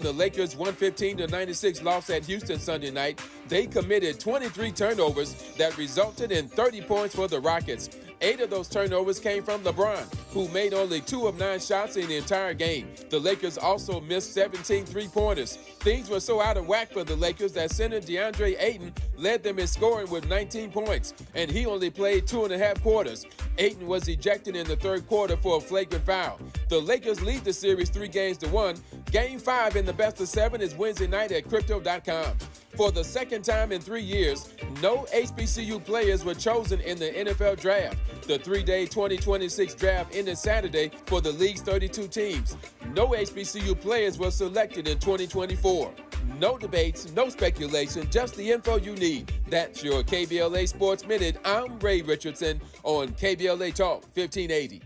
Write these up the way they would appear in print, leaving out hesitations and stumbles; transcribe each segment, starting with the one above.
The Lakers' 115-96 loss at Houston Sunday night, they committed 23 turnovers that resulted in 30 points for the Rockets. 8 of those turnovers came from LeBron, who made only 2 of 9 shots in the entire game. The Lakers also missed 17 three-pointers. Things were so out of whack for the Lakers that center DeAndre Ayton led them in scoring with 19 points, and he only played 2.5 quarters. Ayton was ejected in the third quarter for a flagrant foul. The Lakers lead the series 3-1. Game 5 in the best of 7 is Wednesday night at Crypto.com. For the second time in 3 years, no HBCU players were chosen in the NFL draft. The 3-day 2026 draft ended Saturday for the league's 32 teams. No HBCU players were selected in 2024. No debates, no speculation, just the info you need. That's your KBLA Sports Minute. I'm Ray Richardson on KBLA Talk 1580.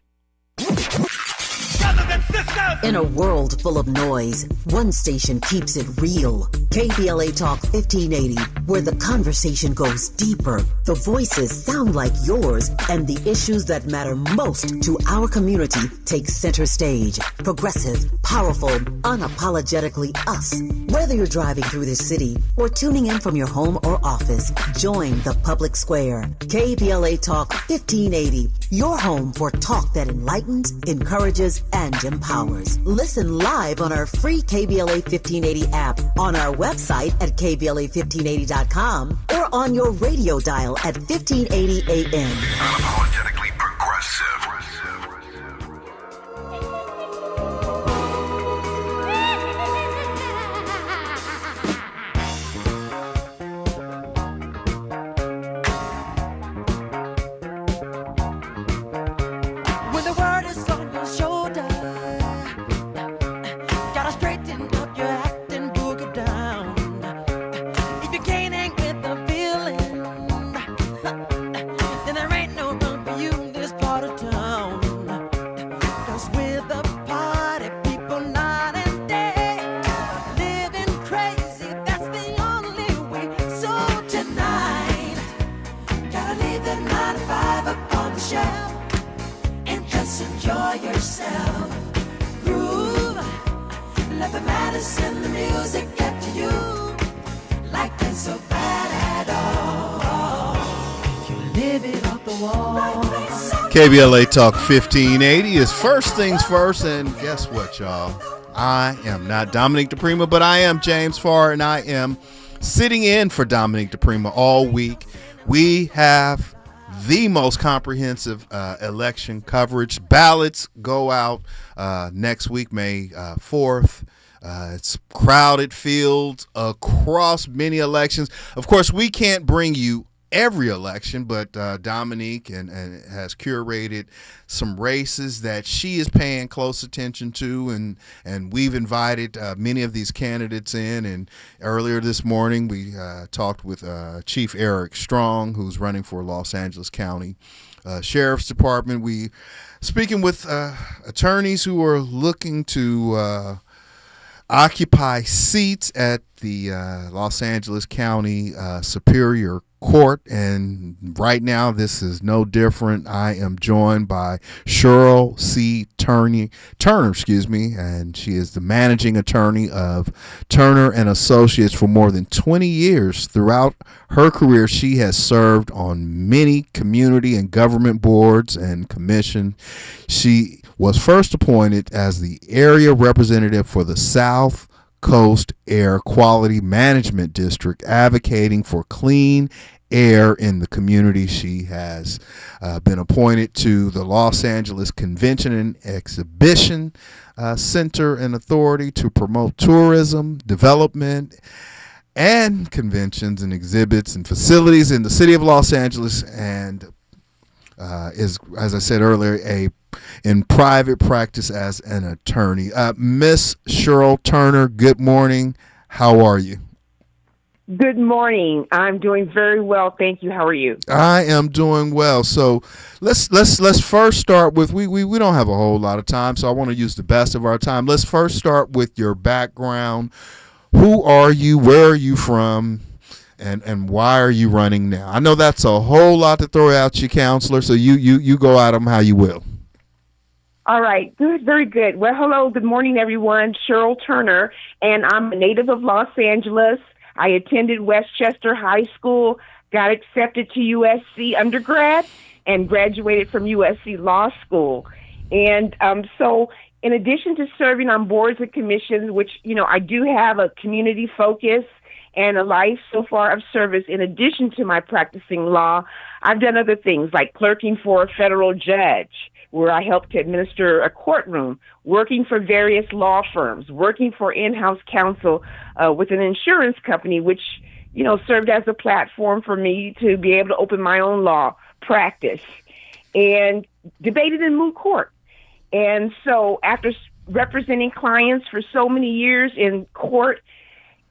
In a world full of noise, one station keeps it real. KBLA Talk 1580, where the conversation goes deeper, the voices sound like yours, and the issues that matter most to our community take center stage. Progressive, powerful, unapologetically us. Whether you're driving through the city or tuning in from your home or office, join the public square. KBLA Talk 1580, your home for talk that enlightens, encourages, and empowers. Listen live on our free KBLA 1580 app, on our website at KBLA1580.com, or on your radio dial at 1580 AM. Unapologetically progressive. When the word is on your shoulder, gotta straighten up your act and boogie down. If you can't hang with the feeling, then there ain't no room for you in this part of town. 'Cause we're the party people night and day, living crazy, that's the only way. So tonight, gotta leave the 9 to 5 up on the shelf and just enjoy yourself. Groove, let the medicine, the music get to you, like it's so bad at all. You live it off the wall. KBLA Talk 1580 is first things first, and guess what, y'all? I am not Dominique DePrima, but I am James Farr, and I am sitting in for Dominique DePrima all week. We have the most comprehensive election coverage. Ballots go out next week, May 4th. It's crowded fields across many elections. Of course, we can't bring you every election, but Dominique and has curated some races that she is paying close attention to, and we've invited many of these candidates in. And earlier this morning, we talked with Chief Eric Strong, who's running for Los Angeles County Sheriff's Department. We speaking with attorneys who are looking to occupy seats at the Los Angeles County Superior Court, and right now this is no different. I am joined by Cheryl C. Turner, and she is the managing attorney of Turner and Associates for more than 20 years. Throughout her career, she has served on many community and government boards and commissions. She was first appointed as the area representative for the South Coast Air Quality Management District, advocating for clean air in the community. She has been appointed to the Los Angeles Convention and Exhibition Center and Authority to promote tourism, development, and conventions and exhibits and facilities in the city of Los Angeles, and is, as I said earlier, in private practice as an attorney. Miss Cheryl Turner, good morning. How are you? Good morning. I'm doing very well, thank you. How are you? I am doing well. So let's first start with we don't have a whole lot of time, so I want to use the best of our time. Let's first start with your background. Who are you? Where are you from? And why are you running now? I know that's a whole lot to throw out you, counselor, so you go at them how you will. Okay. Well, first of all, thank you for the opportunity to speak. I'm Cheryl Turner. I'm a licensed All right, good, very good. Well, hello, good morning, everyone. Cheryl Turner, and I'm a native of Los Angeles. I attended Westchester High School, got accepted to USC undergrad, and graduated from USC Law School. And so, in addition to serving on boards and commissions, which, I do have a community focus and a life so far of service, in addition to my practicing law, I've done other things like clerking for a federal judge, where I helped to administer a courtroom, working for various law firms, working for in-house counsel with an insurance company, which, served as a platform for me to be able to open my own law practice, and debated in moot court. And so after representing clients for so many years in court,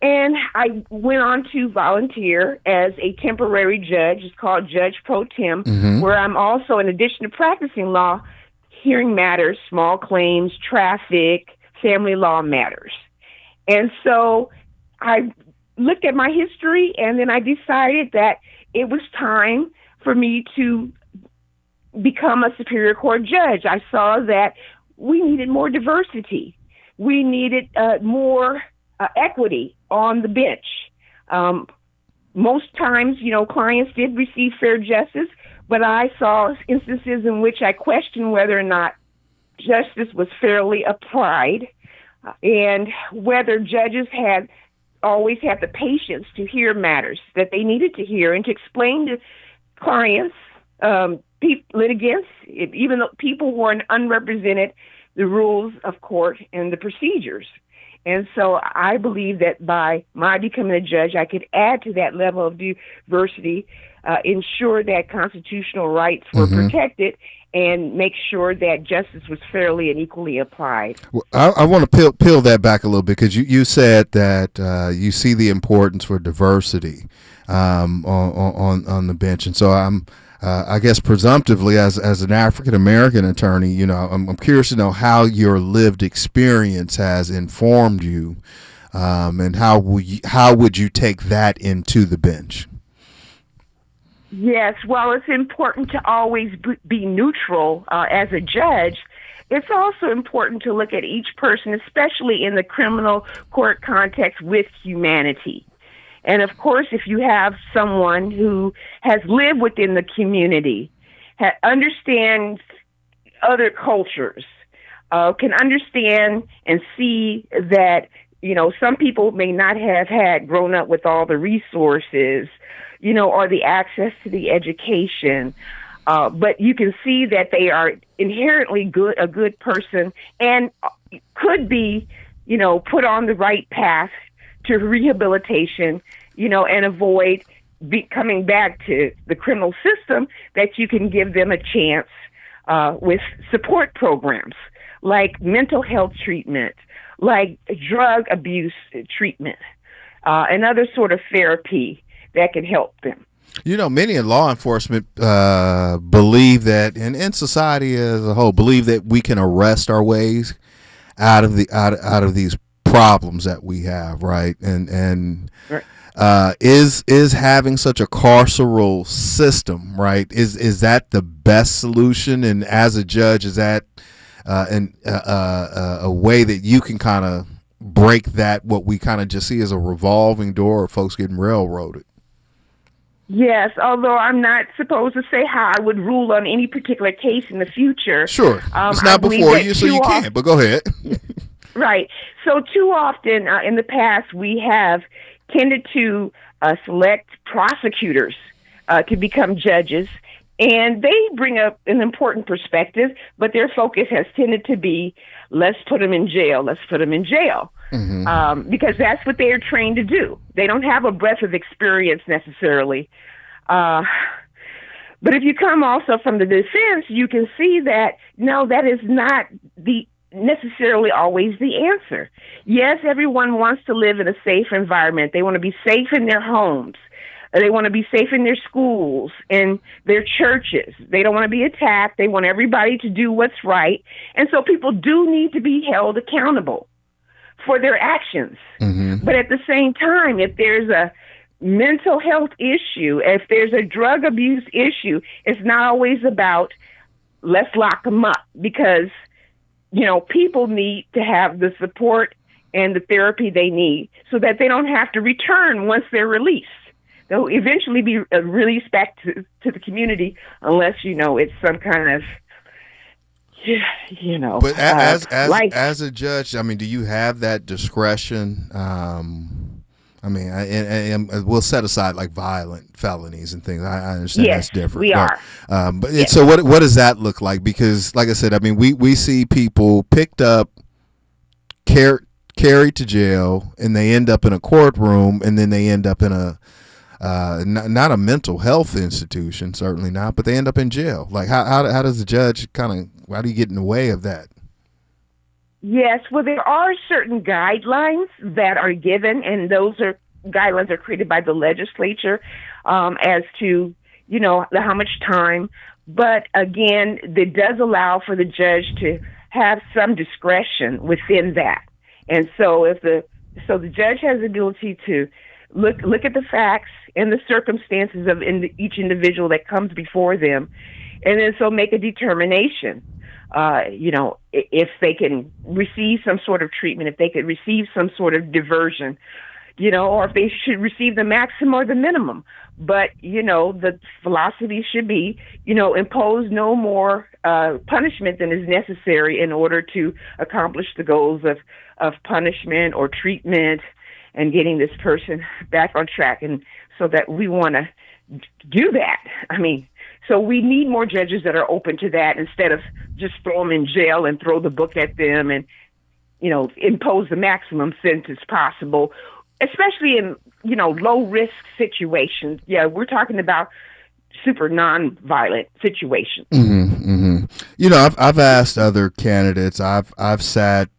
and I went on to volunteer as a temporary judge. It's called Judge Pro Tem, where I'm also, in addition to practicing law, hearing matters, small claims, traffic, family law matters. And so I looked at my history, and then I decided that it was time for me to become a Superior Court judge. I saw that we needed more diversity. We needed more equity on the bench. Most times, clients did receive fair justice, but I saw instances in which I questioned whether or not justice was fairly applied, and whether judges had always had the patience to hear matters that they needed to hear and to explain to clients, litigants, even though people who are unrepresented, the rules of court and the procedures. And so I believe that by my becoming a judge, I could add to that level of diversity, ensure that constitutional rights were protected, and make sure that justice was fairly and equally applied. Well, I want to peel that back a little bit, because you said that you see the importance for diversity on the bench, and so I guess presumptively, as an African American attorney, I'm curious to know how your lived experience has informed you, and how would you take that into the bench? Yes, well, it's important to always be neutral as a judge. It's also important to look at each person, especially in the criminal court context, with humanity. And of course, if you have someone who has lived within the community, understands other cultures, can understand and see that, some people may not have had grown up with all the resources, or the access to the education, but you can see that they are inherently a good person, and could be, put on the right path to rehabilitation, and avoid coming back to the criminal system, that you can give them a chance with support programs like mental health treatment, like drug abuse treatment, and other sort of therapy that can help them. Many in law enforcement believe that, and in society as a whole, believe that we can arrest our ways out of these problems that we have, right? And right. Is having such a carceral system, right? Is that the best solution? And as a judge, is that a way that you can kind of break that, what we kind of just see as a revolving door of folks getting railroaded? Yes, although I'm not supposed to say how I would rule on any particular case in the future. Sure. It's not before you, so you can't, but go ahead. Right. So too often in the past, we have tended to select prosecutors to become judges, and they bring up an important perspective, but their focus has tended to be, let's put them in jail, because that's what they are trained to do. They don't have a breadth of experience necessarily. But if you come also from the defense, you can see that, no, that is not necessarily always the answer. Yes, everyone wants to live in a safe environment. They want to be safe in their homes. They want to be safe in their schools, in their churches. They don't want to be attacked. They want everybody to do what's right. And so people do need to be held accountable for their actions. But at the same time, if there's a mental health issue, if there's a drug abuse issue, it's not always about let's lock them up, because people need to have the support and the therapy they need so that they don't have to return once they're released. They'll eventually be released back to the community unless, it's some kind of, But as a judge, do you have that discretion? And we'll set aside like violent felonies and things. I understand yes, that's different. We are. But yes. So what does that look like? Because, like I said, we see people picked up, carried to jail, and they end up in a courtroom, and then they end up in a not a mental health institution, certainly not, but they end up in jail. Like how does the judge how do you get in the way of that? Yes, well, there are certain guidelines that are given, and those guidelines are created by the legislature as to, how much time. But again, it does allow for the judge to have some discretion within that. And so the judge has the ability to look at the facts and the circumstances of each individual that comes before them, and then so make a determination. If they can receive some sort of treatment, if they could receive some sort of diversion, or if they should receive the maximum or the minimum. But, the philosophy should be, impose no more punishment than is necessary in order to accomplish the goals of punishment or treatment and getting this person back on track. And so that we want to do that. So we need more judges that are open to that instead of just throw them in jail and throw the book at them and, impose the maximum sentence possible, especially in, low risk situations. Yeah, we're talking about super non-violent situations. Mm-hmm, mm-hmm. I've asked other candidates. I've sat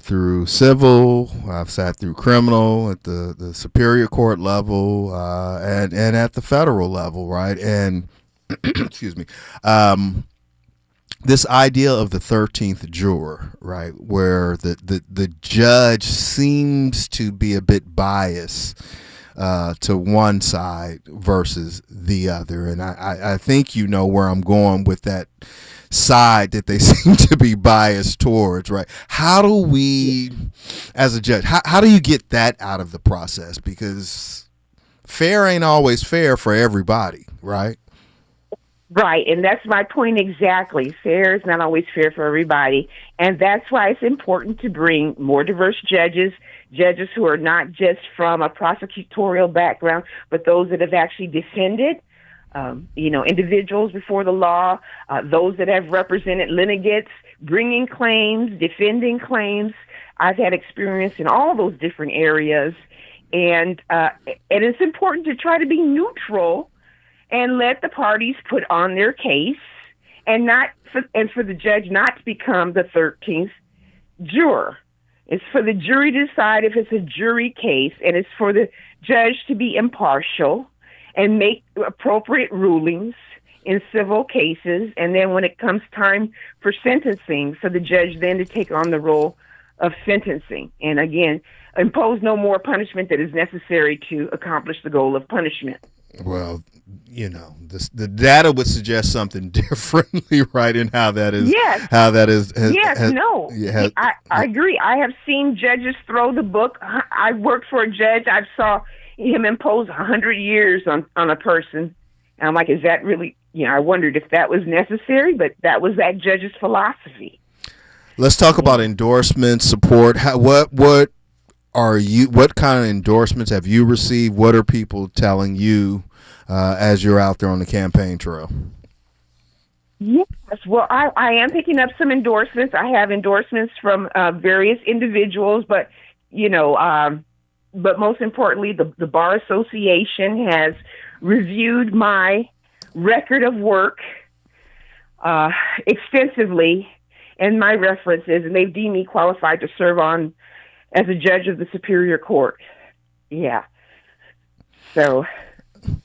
through civil, I've sat through criminal at the superior court level, and at the federal level, right? And excuse me. This idea of the 13th juror, right, where the judge seems to be a bit biased to one side versus the other. And I think you know where I'm going with that side that they seem to be biased towards, right? How do we, as a judge, how do you get that out of the process? Because fair ain't always fair for everybody, right? Right, and that's my point exactly. Fair is not always fair for everybody, and that's why it's important to bring more diverse judges who are not just from a prosecutorial background, but those that have actually defended, individuals before the law, those that have represented litigants, bringing claims, defending claims. I've had experience in all those different areas, and it's important to try to be neutral and let the parties put on their case, and for the judge not to become the 13th juror. It's for the jury to decide if it's a jury case, and it's for the judge to be impartial and make appropriate rulings in civil cases. And then when it comes time for sentencing, for the judge then to take on the role of sentencing. And again, impose no more punishment that is necessary to accomplish the goal of punishment. Well, the data would suggest something differently, right? In how that is. Yes. How that is. I agree. I have seen judges throw the book. I worked for a judge. I saw him impose 100 years on a person. And I'm like, is that really? I wondered if that was necessary, but that was that judge's philosophy. Let's talk about endorsement support. What kind of endorsements have you received? What are people telling you as you're out there on the campaign trail? Yes, well, I am picking up some endorsements. I have endorsements from various individuals, but most importantly, the Bar Association has reviewed my record of work extensively and my references, and they've deemed me qualified to serve on as a judge of the Superior Court. Yeah. So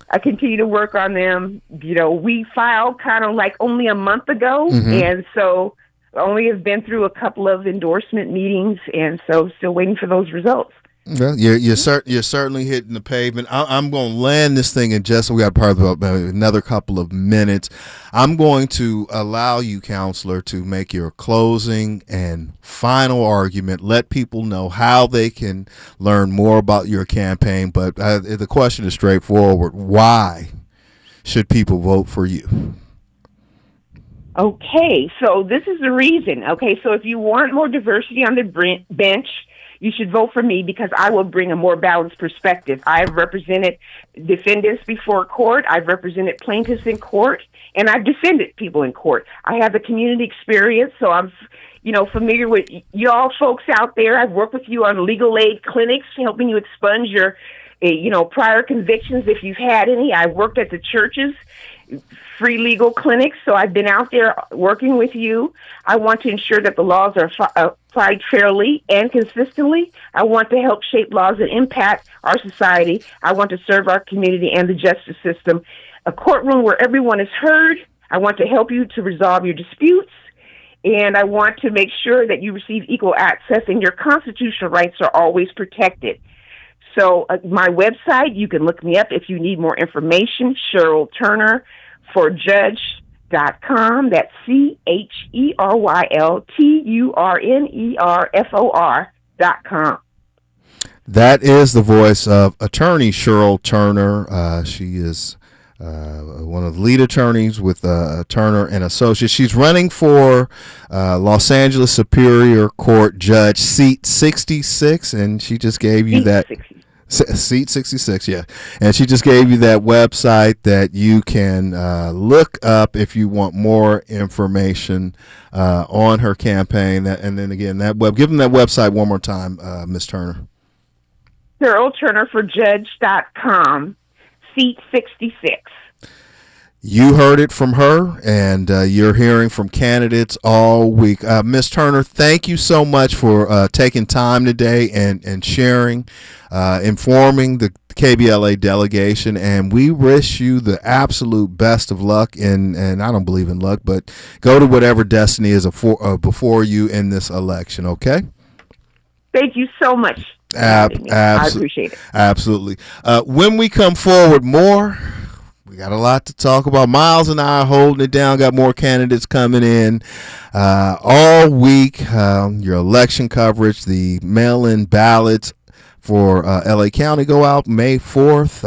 I continue to work on them. We filed kind of like only a month ago, and so only have been through a couple of endorsement meetings, and so still waiting for those results. Well, you're certainly hitting the pavement. I'm going to land this thing in just, we got probably about another couple of minutes. I'm going to allow you, counselor, to make your closing and final argument. Let people know how they can learn more about your campaign. But the question is straightforward. Why should people vote for you? Okay, so this is the reason. Okay, so if you want more diversity on the bench, you should vote for me because I will bring a more balanced perspective. I've represented defendants before court. I've represented plaintiffs in court, and I've defended people in court. I have the community experience, so I'm, familiar with y'all folks out there. I've worked with you on legal aid clinics, helping you expunge your, prior convictions if you've had any. I worked at the churches, free legal clinics, so I've been out there working with you. I want to ensure that the laws are applied fairly and consistently. I want to help shape laws that impact our society. I want to serve our community and the justice system. A courtroom where everyone is heard. I want to help you to resolve your disputes. And I want to make sure that you receive equal access and your constitutional rights are always protected. So my website, you can look me up if you need more information, Cheryl Turner for Judge.com. That's CHERYLTURNERFOR.com. That is the voice of attorney Cheryl Turner. She is one of the lead attorneys with Turner and Associates. She's running for Los Angeles Superior Court Judge, seat 66, and she just gave you that. Seat 66, yeah. And she just gave you that website that you can look up if you want more information on her campaign. And then again, give them that website one more time, Ms. Turner. Cheryl Turner for Judge.com, seat 66. You heard it from her, and you're hearing from candidates all week. Ms. Turner, thank you so much for taking time today and sharing, informing the KBLA delegation, and we wish you the absolute best of luck. And I don't believe in luck, but go to whatever destiny is before you in this election, okay? Thank you so much. I appreciate it. Absolutely. When we come forward more, we got a lot to talk about. Miles and I are holding it down. Got more candidates coming in all week. Your election coverage, the mail-in ballots for LA County go out May 4th.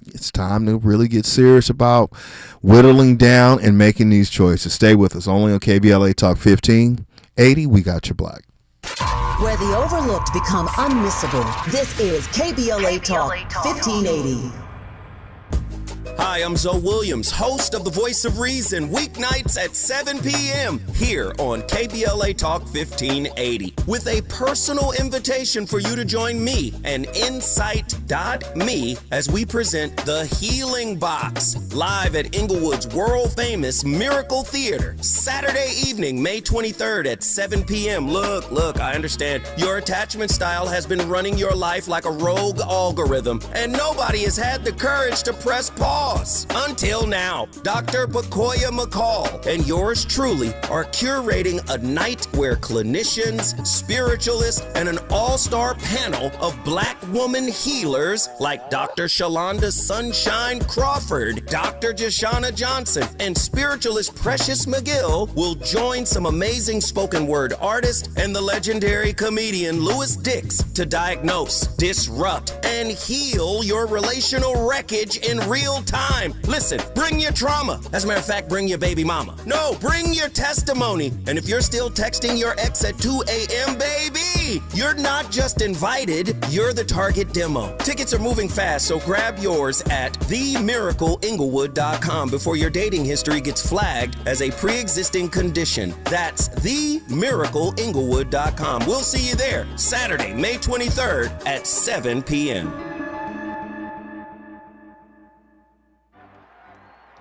It's time to really get serious about whittling down and making these choices. Stay with us. Only on KBLA Talk 1580. We got your black. Where the overlooked become unmissable. This is KBLA Talk 1580. Hi, I'm Zoe Williams, host of The Voice of Reason, weeknights at 7 p.m. here on KBLA Talk 1580, with a personal invitation for you to join me and Insight.me as we present The Healing Box, live at Inglewood's world-famous Miracle Theater, Saturday evening, May 23rd at 7 p.m. Look, I understand your attachment style has been running your life like a rogue algorithm, and nobody has had the courage to press pause. Until now, Dr. Pakoya McCall and yours truly are curating a night where clinicians, spiritualists, and an all-star panel of black woman healers like Dr. Shalonda Sunshine Crawford, Dr. Jashana Johnson, and spiritualist Precious McGill will join some amazing spoken word artists and the legendary comedian Louis Dix to diagnose, disrupt, and heal your relational wreckage in real time. Listen, bring your trauma. As a matter of fact, bring your baby mama. No, bring your testimony. And if you're still texting your ex at 2 a.m., baby, you're not just invited, you're the target demo. Tickets are moving fast, so grab yours at themiracleinglewood.com before your dating history gets flagged as a pre-existing condition. That's themiracleinglewood.com. We'll see you there Saturday, May 23rd at 7 p.m.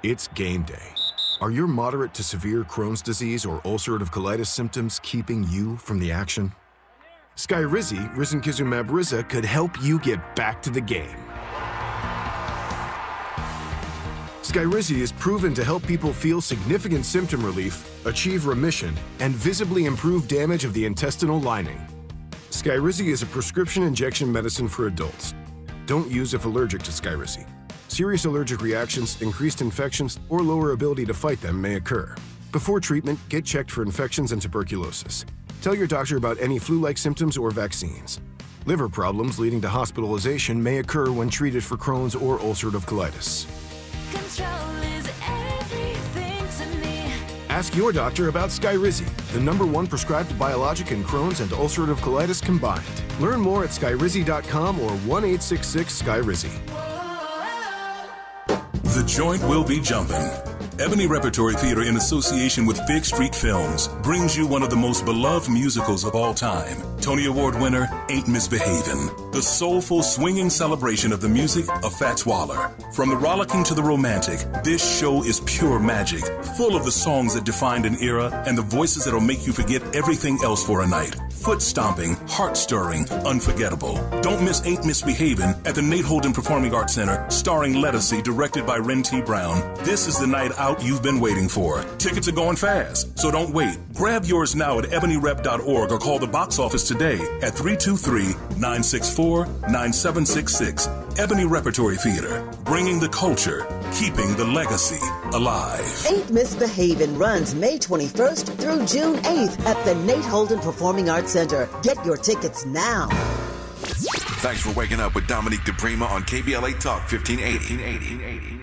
It's game day. Are your moderate to severe Crohn's disease or ulcerative colitis symptoms keeping you from the action? Skyrizi, risankizumab Riza, could help you get back to the game. Skyrizi is proven to help people feel significant symptom relief, achieve remission, and visibly improve damage of the intestinal lining. Skyrizi is a prescription injection medicine for adults. Don't use if allergic to Skyrizi. Serious allergic reactions, increased infections, or lower ability to fight them may occur. Before treatment, get checked for infections and tuberculosis. Tell your doctor about any flu-like symptoms or vaccines. Liver problems leading to hospitalization may occur when treated for Crohn's or ulcerative colitis. Control is everything to me. Ask your doctor about Skyrizi, the #1 prescribed biologic in Crohn's and ulcerative colitis combined. Learn more at skyrizi.com or 1-866-SKYRIZI. The joint will be jumping. Ebony Repertory Theater, in association with Fig Street Films, brings you one of the most beloved musicals of all time. Tony Award winner, Ain't Misbehavin'. The soulful, swinging celebration of the music of Fats Waller. From the rollicking to the romantic, this show is pure magic, full of the songs that defined an era and the voices that'll make you forget everything else for a night. Foot stomping, heart stirring, unforgettable. Don't miss Ain't Misbehavin' at the Nate Holden Performing Arts Center, starring Lettucey, directed by Ren T. Brown. This is the night out you've been waiting for. Tickets are going fast, so don't wait. Grab yours now at ebonyrep.org or call the box office today at 323-964-9766. Ebony Repertory Theater, bringing the culture, keeping the legacy alive. Ain't Misbehavin' runs May 21st through June 8th at the Nate Holden Performing Arts Center. Get your tickets now. Thanks for waking up with Dominique DePrima on KBLA Talk 1580.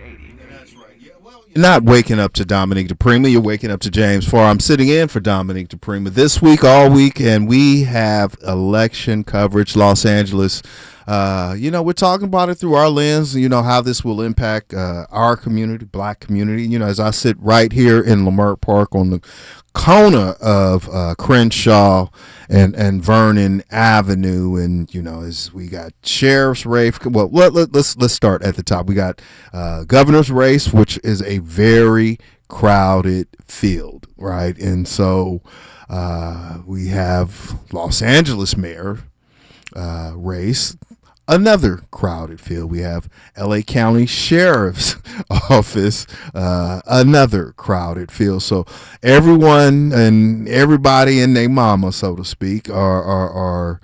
You're not waking up to Dominique DePrima. You're waking up to James Farr. I'm sitting in for Dominique DePrima this week, all week, and we have election coverage, Los Angeles. We're talking about it through our lens, how this will impact our community, black community. As I sit right here in Leimert Park on the corner of Crenshaw and Vernon Avenue, and as we got sheriff's race. Well, let's start at the top. We got governor's race, which is a very crowded field, right? And so we have Los Angeles mayor race. Another crowded field. We have LA County Sheriff's Office, another crowded field. So everyone and everybody and their mama, so to speak, are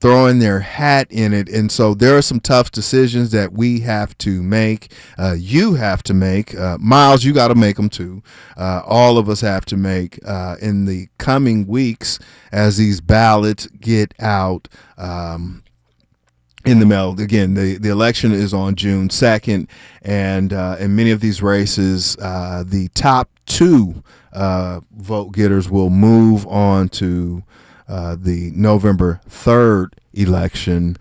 throwing their hat in it. And so there are some tough decisions that we have to make. You have to make. Miles, you got to make them too. All of us have to make in the coming weeks as these ballots get out. In the mail. Again, the election is on June 2nd, and in many of these races, the top two vote getters will move on to the November 3rd election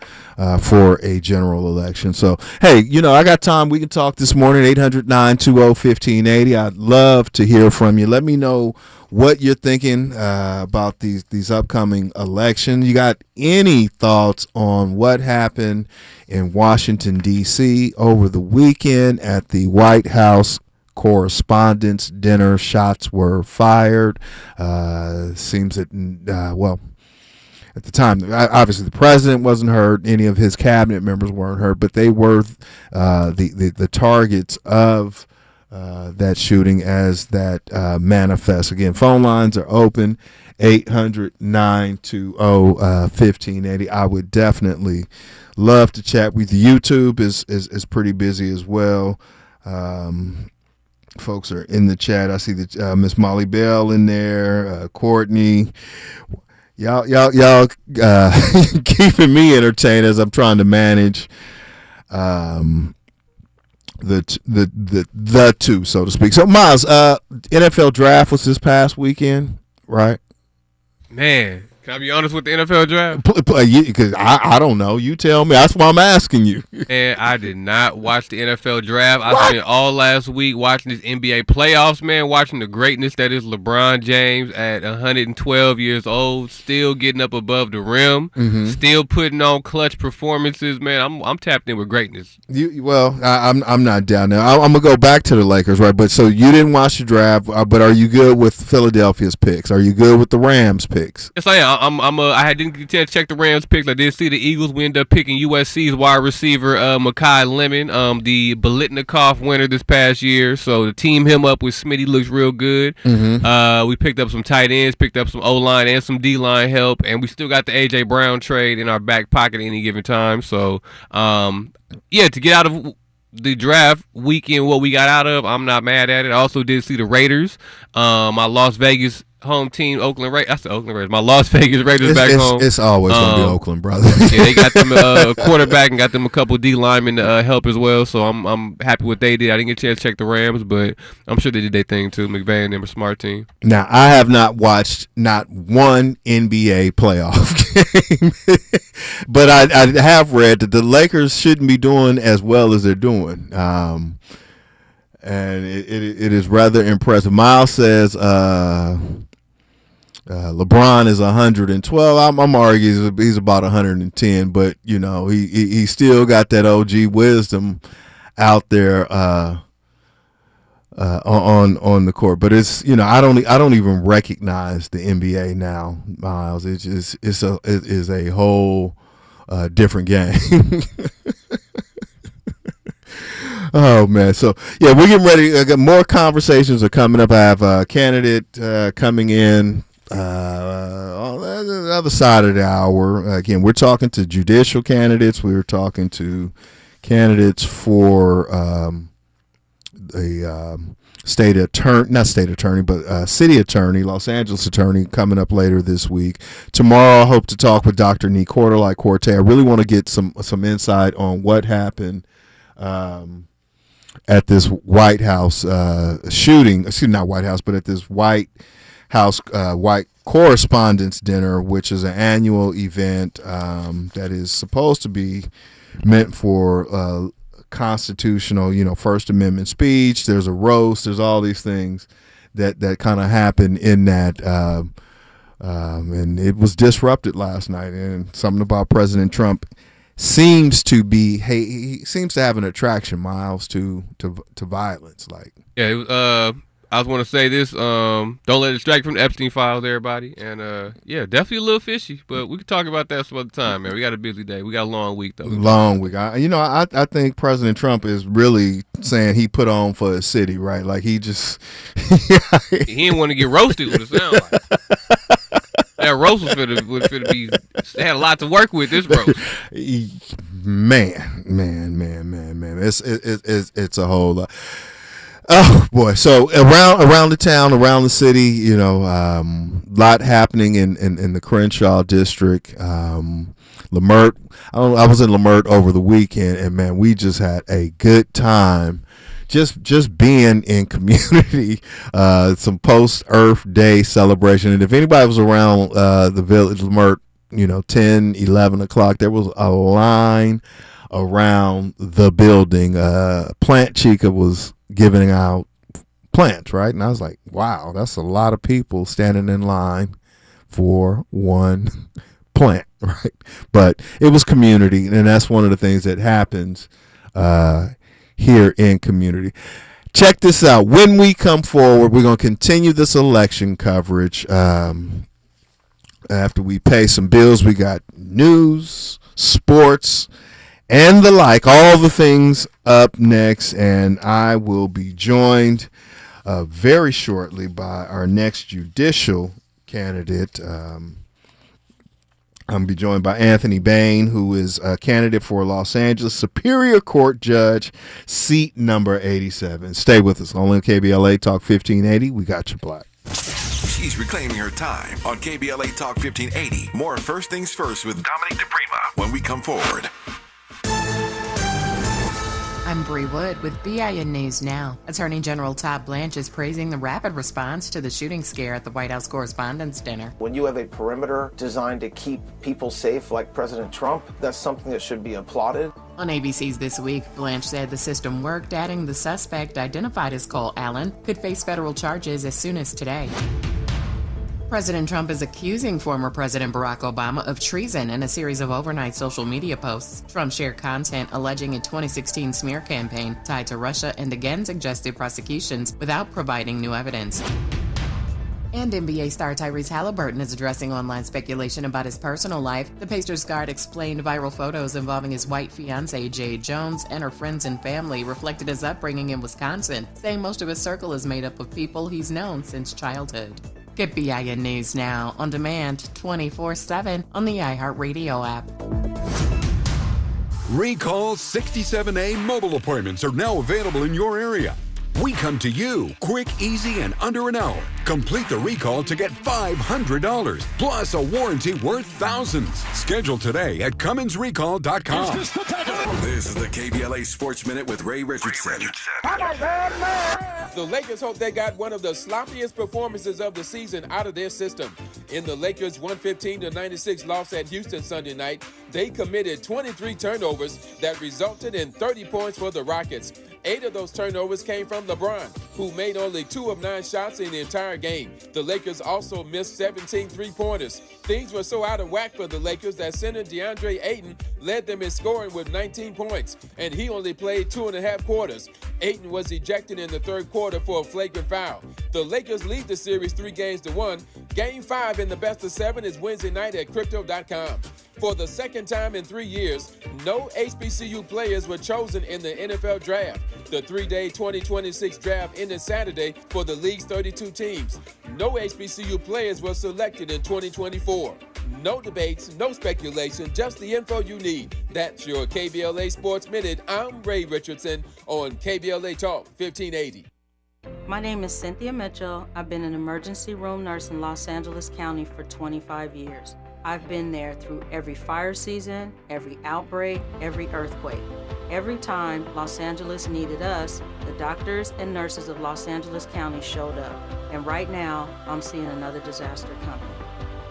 for a general election. So, hey, I got time. We can talk this morning, 800-920-1580. I'd love to hear from you. Let me know what you're thinking about these upcoming elections. You got any thoughts on what happened in Washington, D.C. over the weekend at the White House Correspondents' Dinner? Shots were fired. Seems that, at the time, obviously the president wasn't hurt. Any of his cabinet members weren't hurt, but they were the targets of that shooting as that manifests. Again, phone lines are open, 800-920-1580. I would definitely love to chat with you. YouTube is pretty busy as well. Folks are in the chat. I see that Miss Molly Bell in there, Courtney. Y'all keeping me entertained as I'm trying to manage the two, so to speak. So Miles, NFL draft was this past weekend, right? Man, can I be honest with the NFL draft? Because I don't know. You tell me. That's why I'm asking you. And I did not watch the NFL draft. I spent all last week watching this NBA playoffs, man, watching the greatness that is LeBron James at 112 years old, still getting up above the rim, still putting on clutch performances, man. I'm tapped in with greatness. I'm not down there. I'm gonna go back to the Lakers, right? But so you didn't watch the draft, but are you good with Philadelphia's picks? Are you good with the Rams picks? Yes, I am. I didn't get a chance to check the Rams picks. I did see the Eagles. We ended up picking USC's wide receiver Mekhi Lemon, the Biletnikoff winner this past year. So to team him up with Smitty looks real good. We picked up some tight ends, picked up some O-line and some D-line help, and we still got the A.J. Brown trade in our back pocket at any given time. So, to get out of the draft weekend, what we got out of, I'm not mad at it. I also did see the Raiders. My Las Vegas home team, Oakland Raiders. I said Oakland Raiders. My Las Vegas Raiders back home. It's always going to be Oakland, brother. Yeah, they got them a quarterback and got them a couple D linemen to help as well. So I'm happy what they did. I didn't get a chance to check the Rams, but I'm sure they did their thing too. McVay and them are a smart team. Now, I have not watched not one NBA playoff game, but I have read that the Lakers shouldn't be doing as well as they're doing. And it is rather impressive. Miles says LeBron is 112. I'm arguing he's about 110, but he still got that OG wisdom out there on the court. But it's I don't even recognize the NBA now, Miles. It is a whole different game. Oh man, so yeah, we're getting ready. More conversations are coming up. I have a candidate coming in on the other side of the hour. Again, we're talking to judicial candidates. We're talking to candidates for a state attorney, not state attorney, but city attorney, Los Angeles attorney, coming up later this week. Tomorrow, I hope to talk with Dr. Nicorte Corte. I really want to get some insight on what happened at this White House shooting. Excuse me, not White House, but at this White House White Correspondents' Dinner, which is an annual event that is supposed to be meant for constitutional, First Amendment speech. There's a roast. There's all these things that kind of happen in that, and it was disrupted last night. And something about President Trump seems to be, he seems to have an attraction, Miles, to violence. Like, yeah, I just want to say this. Don't let it distract from the Epstein files, everybody. And definitely a little fishy, but we can talk about that some other time, man. We got a busy day. We got a long week though. Long week. I think President Trump is really saying he put on for his city, right? Like he just he didn't want to get roasted. What it sound like. That roast was finna be. They had a lot to work with. This roast. Man. It's a whole lot. Oh boy! So around the town, around the city, lot happening in the Crenshaw district. Lamert, I was in Lamert over the weekend, and man, we just had a good time, just being in community. Some post Earth Day celebration, and if anybody was around the village, Lamert, 10, 11 o'clock, there was a line around the building. Plant Chica was giving out plants, right? And I was like, wow, that's a lot of people standing in line for one plant, right? But it was community, and that's one of the things that happens here in community. Check this out. When we come forward, we're going to continue this election coverage. After we pay some bills, we got news, sports, and the like, all the things up next, and I will be joined very shortly by our next judicial candidate. I'm going to be joined by Anthony Bain, who is a candidate for Los Angeles Superior Court Judge, seat number 87. Stay with us. Only on KBLA Talk 1580. We got you, Black. She's reclaiming her time on KBLA Talk 1580. More First Things First with Dominic DePrima when we come forward. I'm Bree Wood with BIN News Now. Attorney General Todd Blanche is praising the rapid response to the shooting scare at the White House Correspondents' Dinner. When you have a perimeter designed to keep people safe like President Trump, that's something that should be applauded. On ABC's This Week, Blanche said the system worked, adding the suspect, identified as Cole Allen, could face federal charges as soon as today. President Trump is accusing former President Barack Obama of treason in a series of overnight social media posts. Trump shared content alleging a 2016 smear campaign tied to Russia and again suggested prosecutions without providing new evidence. And NBA star Tyrese Halliburton is addressing online speculation about his personal life. The Pacers guard explained viral photos involving his white fiancée, Jade Jones, and her friends and family reflected his upbringing in Wisconsin, saying most of his circle is made up of people he's known since childhood. Get BIN News now, on demand, 24/7 on the iHeartRadio app. Recall 67A mobile appointments are now available in your area. We come to you, quick, easy, and under an hour. Complete the recall to get $500, plus a warranty worth thousands. Schedule today at Cummins.Recall.com. This is the KBLA Sports Minute with Ray Richardson. The Lakers hope they got one of the sloppiest performances of the season out of their system. In the Lakers' 115-96 loss at Houston Sunday night, they committed 23 turnovers that resulted in 30 points for the Rockets. 8 of those turnovers came from LeBron, who made only 2 of 9 shots in the entire game. The Lakers also missed 17 three-pointers. Things were so out of whack for the Lakers that center DeAndre Ayton led them in scoring with 19 points, and he only played 2.5 quarters. Ayton was ejected in the third quarter for a flagrant foul. The Lakers lead the series 3-1. Game 5 in the best of 7 is Wednesday night at Crypto.com. For the second time in 3 years, no HBCU players were chosen in the NFL draft. The 3-day 2026 draft ended Saturday for the league's 32 teams. No HBCU players were selected in 2024. No debates, no speculation, just the info you need. That's your KBLA Sports Minute. I'm Ray Richardson on KBLA Talk 1580. My name is Cynthia Mitchell. I've been an emergency room nurse in Los Angeles County for 25 years. I've been there through every fire season, every outbreak, every earthquake. Every time Los Angeles needed us, the doctors and nurses of Los Angeles County showed up. And right now, I'm seeing another disaster coming.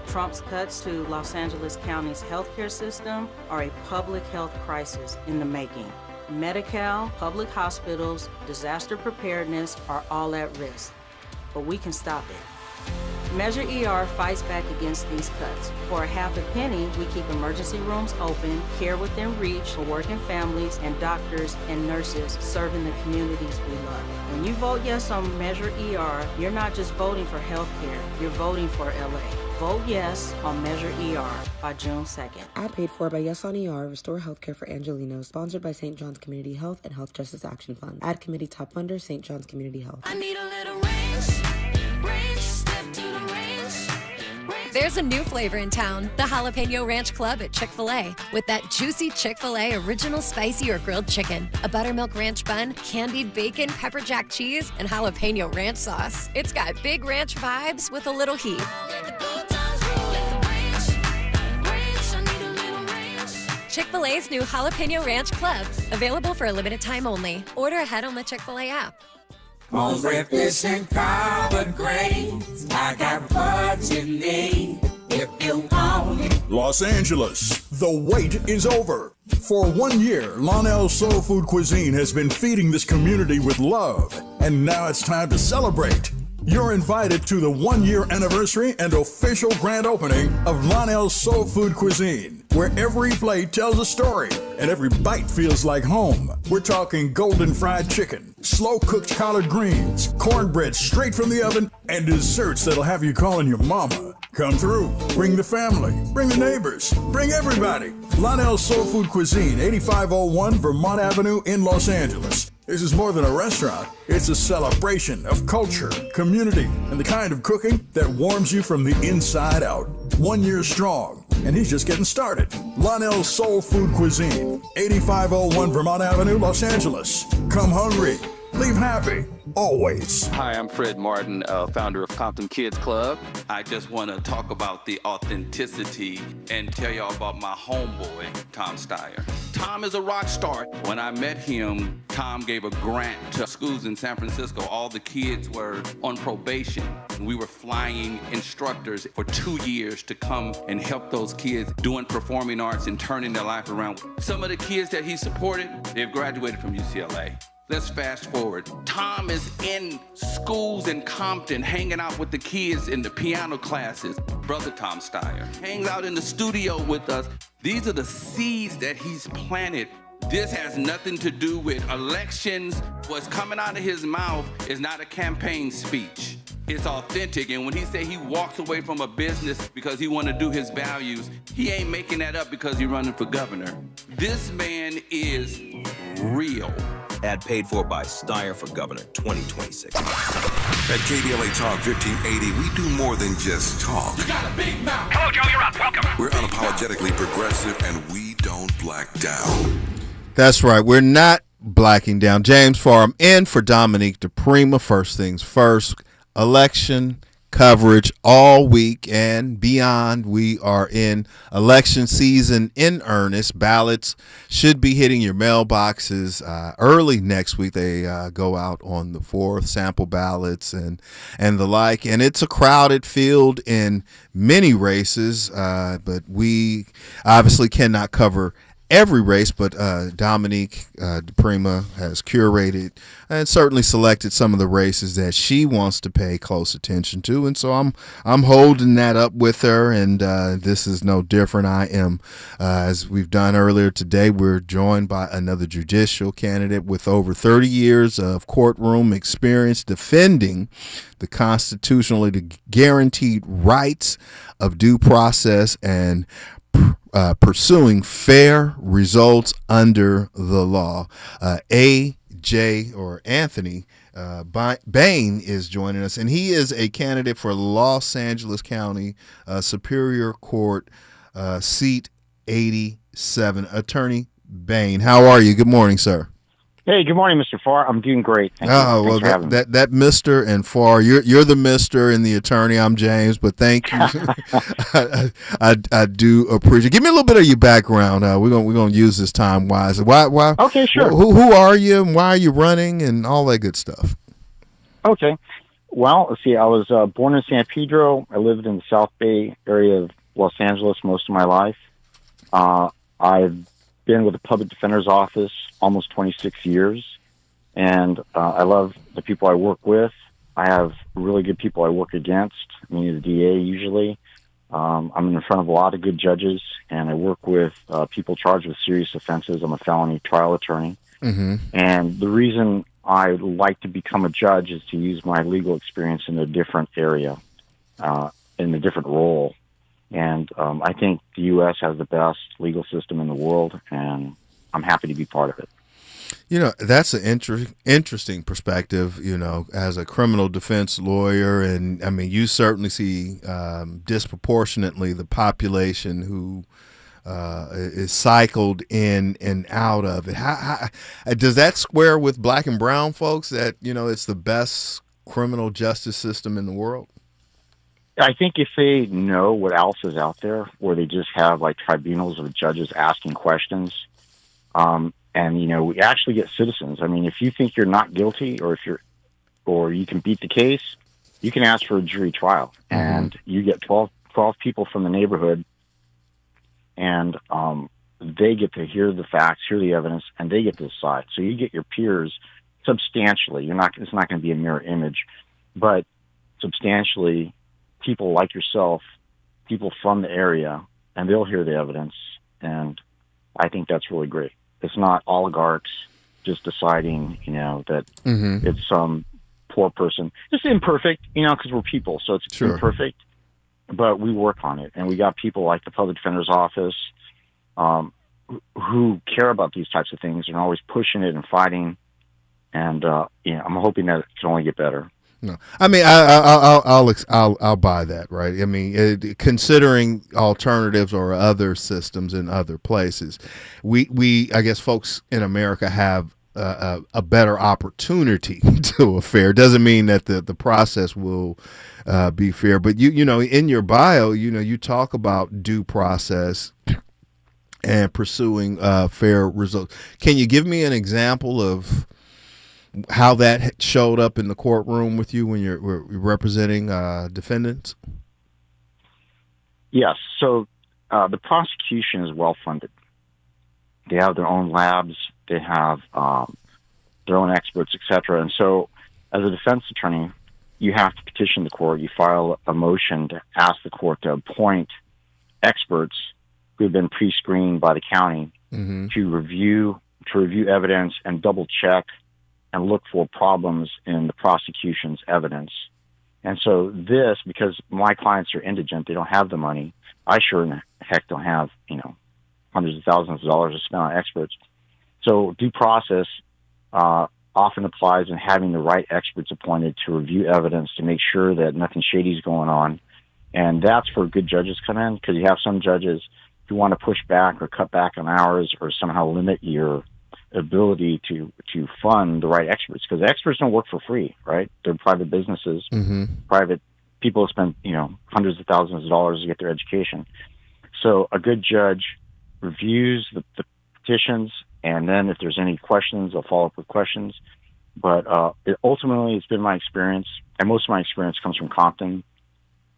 Trump's cuts to Los Angeles County's healthcare system are a public health crisis in the making. Medi-Cal, public hospitals, disaster preparedness are all at risk. But we can stop it. Measure ER fights back against these cuts. For a half a penny, we keep emergency rooms open, care within reach for working families, and doctors and nurses serving the communities we love. When you vote yes on Measure ER, you're not just voting for health care, you're voting for LA. Vote yes on Measure ER by June 2nd. Ad paid for by Yes on ER, Restore Healthcare for Angelinos, sponsored by St. John's Community Health and Health Justice Action Fund. Ad committee top funder, St. John's Community Health. I need a little range, step to the range. There's a new flavor in town, the Jalapeno Ranch Club at Chick-fil-A. With that juicy Chick-fil-A original spicy or grilled chicken, a buttermilk ranch bun, candied bacon, pepper jack cheese, and jalapeno ranch sauce. It's got big ranch vibes with a little heat. Chick-fil-A's new Jalapeno Ranch Club, available for a limited time only. Order ahead on the Chick-fil-A app. Cornbread, fish, and collard greens. I got what you need if you want it. Los Angeles, the wait is over. For 1 year, Lonell's Soul Food Cuisine has been feeding this community with love, and now it's time to celebrate. You're invited to the 1-year anniversary and official grand opening of Lonell's Soul Food Cuisine, where every plate tells a story and every bite feels like home. We're talking golden fried chicken, slow-cooked collard greens, cornbread straight from the oven, and desserts that'll have you calling your mama. Come through. Bring the family. Bring the neighbors. Bring everybody. Lonell's Soul Food Cuisine, 8501 Vermont Avenue in Los Angeles. This is more than a restaurant. It's a celebration of culture, community, and the kind of cooking that warms you from the inside out. 1 year strong, and he's just getting started. Lonell's Soul Food Cuisine, 8501 Vermont Avenue, Los Angeles. Come hungry. Leave happy. Always. Hi, I'm Fred Martin, founder of Compton Kids Club. I just want to talk about the authenticity and tell y'all about my homeboy, Tom Steyer. Tom is a rock star. When I met him, Tom gave a grant to schools in San Francisco. All the kids were on probation. We were flying instructors for 2 years to come and help those kids doing performing arts and turning their life around. Some of the kids that he supported, they've graduated from UCLA. Let's fast forward. Tom is in schools in Compton, hanging out with the kids in the piano classes. Brother Tom Steyer hangs out in the studio with us. These are the seeds that he's planted. This has nothing to do with elections. What's coming out of his mouth is not a campaign speech. It's authentic. And when he say he walks away from a business because he want to do his values, he ain't making that up because he's running for governor. This man is real. Ad paid for by Steyer for Governor 2026. At KBLA Talk 1580, we do more than just talk. You got a big mouth. Hello, Joe, you're up. Welcome. We're unapologetically progressive, and we don't black down. That's right. We're not blacking down. James Farr, I'm in for Dominique DePrima. First things first, election coverage all week and beyond. We are in election season in earnest. Ballots should be hitting your mailboxes early next week. They go out on the 4th, sample ballots and the like. And it's a crowded field in many races, but we obviously cannot cover every race, but Dominique DePrima has curated and certainly selected some of the races that she wants to pay close attention to, and so I'm holding that up with her, and this is no different. I am, as we've done earlier today, we're joined by another judicial candidate with over 30 years of courtroom experience defending the constitutionally guaranteed rights of due process and pursuing fair results under the law. A.J. or Anthony Bain is joining us, and he is a candidate for Los Angeles County Superior Court seat 87. Attorney Bain, how are you? Good morning, sir. Hey, good morning, Mr. Farr. I'm doing great. Thank you. Well, that Mr. and Farr, you're the Mr. and the attorney. I'm James, but thank you. I do appreciate. Give me a little bit of your background. We're gonna use this time wisely. Why? Okay, sure. Who are you, and why are you running, and all that good stuff? Okay. Well, let's see. I was born in San Pedro. I lived in the South Bay area of Los Angeles most of my life. I've been with the public defender's office almost 26 years, and I love the people I work with. I have really good people I work against, meaning the DA usually. I'm in front of a lot of good judges, and I work with people charged with serious offenses. I'm a felony trial attorney. Mm-hmm. And the reason I like to become a judge is to use my legal experience in a different area, in a different role. And I think the U.S. has the best legal system in the world, and I'm happy to be part of it. You know, that's an interesting perspective, you know, as a criminal defense lawyer. And, I mean, you certainly see disproportionately the population who is cycled in and out of it. How does that square with black and brown folks that, you know, it's the best criminal justice system in the world? I think if they know what else is out there, where they just have like tribunals of judges asking questions, and you know, we actually get citizens. I mean, if you think you're not guilty, or you can beat the case, you can ask for a jury trial, and you get 12 people from the neighborhood, and they get to hear the facts, hear the evidence, and they get to decide. So you get your peers substantially. It's not going to be a mirror image, but substantially. People like yourself, people from the area, and they'll hear the evidence, and I think that's really great. It's not oligarchs just deciding, you know, that it's some poor person. It's imperfect, you know, because we're people, so it's imperfect, but we work on it, and we got people like the public defender's office who care about these types of things and are always pushing it and fighting, and you know, I'm hoping that it can only get better. No, I mean, I'll buy that, right? I mean, considering alternatives or other systems in other places, we I guess folks in America have a better opportunity to a fair. Doesn't mean that the process will be fair, but you know, in your bio, you know, you talk about due process and pursuing fair results. Can you give me an example of how that showed up in the courtroom with you when you're representing defendants? Yes. So the prosecution is well funded. They have their own labs. They have their own experts, et cetera. And so as a defense attorney, you have to petition the court. You file a motion to ask the court to appoint experts who have been pre-screened by the county to review evidence and double check and look for problems in the prosecution's evidence. And so this, because my clients are indigent, they don't have the money. I sure in the heck don't have, hundreds of thousands of dollars to spend on experts. So due process often applies in having the right experts appointed to review evidence to make sure that nothing shady is going on. And that's where good judges come in, because you have some judges who want to push back or cut back on hours or somehow limit your ability to fund the right experts, because experts don't work for free, right? They're private businesses, private people spend, hundreds of thousands of dollars to get their education. So a good judge reviews the petitions, and then if there's any questions, they'll follow up with questions. But ultimately, it's been my experience, and most of my experience comes from Compton.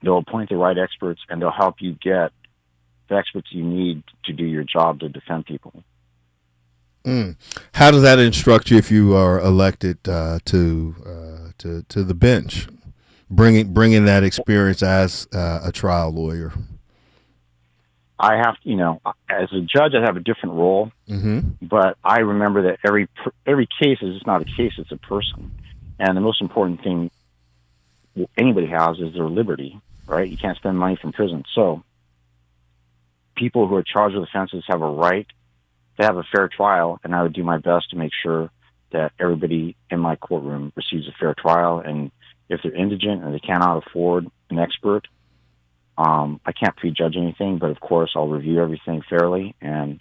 They'll appoint the right experts, and they'll help you get the experts you need to do your job to defend people. How does that instruct you if you are elected to the bench, bringing that experience as a trial lawyer? I have, as a judge, I have a different role, but I remember that every case is just not a case; it's a person, and the most important thing anybody has is their liberty. Right? You can't spend money from prison, so people who are charged with offenses have a right to have a fair trial, and I would do my best to make sure that everybody in my courtroom receives a fair trial. And if they're indigent and they cannot afford an expert, I can't prejudge anything, but of course I'll review everything fairly. And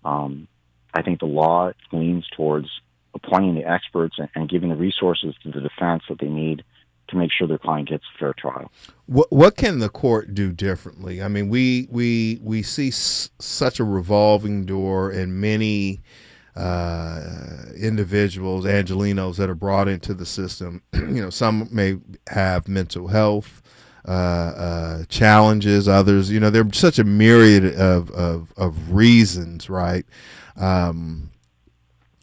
I think the law leans towards appointing the experts and giving the resources to the defense that they need to make sure their client gets a fair trial. What can the court do differently? I mean, we see such a revolving door, and many individuals, Angelenos, that are brought into the system. Some may have mental health challenges. Others, there's such a myriad of reasons, right?